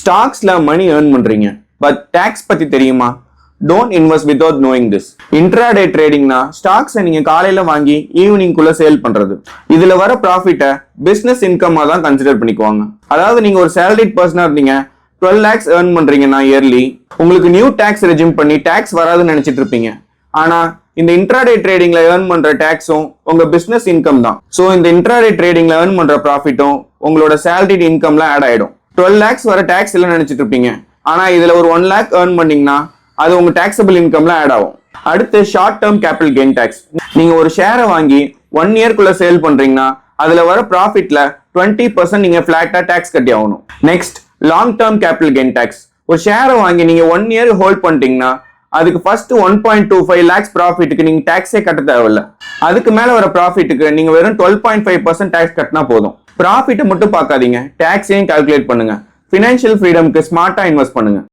ஸ்டாக்ஸ்ல money earn பண்றீங்க, but tax பத்தி தெரியுமா? Don't invest without knowing this. Intraday ட்ரேடிங்னா ஸ்டாக்ஸை நீங்க காலையில வாங்கி ஈவினிங் குள்ள சேல் பண்றது. இதுல வர ப்ராஃபிட்டை பிசினஸ் இன்கமா தான் கன்சிடர் பண்ணிக்குவாங்க. அதாவது நீங்க ஒரு சேலரிட் பர்சனா இருந்தீங்க, 12 lakhs ஏர்ன் பண்றீங்கன்னா இயர்லி, உங்களுக்கு நியூ டாக்ஸ் ரெஜிம் பண்ணி டாக்ஸ் வராதுன்னு நினைச்சிட்டு இருப்பீங்க. ஆனா இந்த இன்ட்ராடே ட்ரேடிங்ல ஏர்ன் பண்ற டாக்ஸும் உங்க பிசினஸ் இன்கம் தான். சோ இந்த இன்ட்ராடே ட்ரேடிங்ல ஏர்ன் பண்ற ப்ராஃபிட்டும் உங்களோட சேலரிட் இன்கம்ல ஆட் ஆயிடும். 12 lakhs வர டாக்ஸ் இல்ல நினைச்சிட்டு இருப்பீங்க. ஆனா இதுல ஒரு 1 lakh ஏர்ன் பண்ணீங்கன்னா அது உங்க டாக்ஸபிள் இன்கம்ல ஆட் ஆகும். அடுத்து short term capital gain tax. நீங்க ஒரு ஷேரை வாங்கி 1 yearக்குள்ள சேல் பண்றீங்கன்னா அதுல வர ப்ராஃபிட்ல 20% நீங்க பிளாட்டா டாக்ஸ் கட்டி ஆகணும். Next long term capital gain tax. ஒரு ஷேரை வாங்கி நீங்க 1 year ஹோல்ட் பண்ணிட்டீங்கன்னா அதுக்கு ஃபர்ஸ்ட் 1.25 lakhs ப்ராஃபிட்டுக்கு நீங்க டாக்ஸே கட்ட தேவையில்ல. அதுக்கு மேல வர ப்ராஃபிட்டுக்கு நீங்க வெறும் 12.5% டாக்ஸ் கட்டினா போதும். ப்ராஃபிட்டை மட்டும் பார்க்காதீங்க, டாக்ஸையும் கால்குலேட் பண்ணுங்க. ஃபினான்ஷியல் ஃப்ரீடம்க்கு ஸ்மார்ட்டா இன்வெஸ்ட் பண்ணுங்க.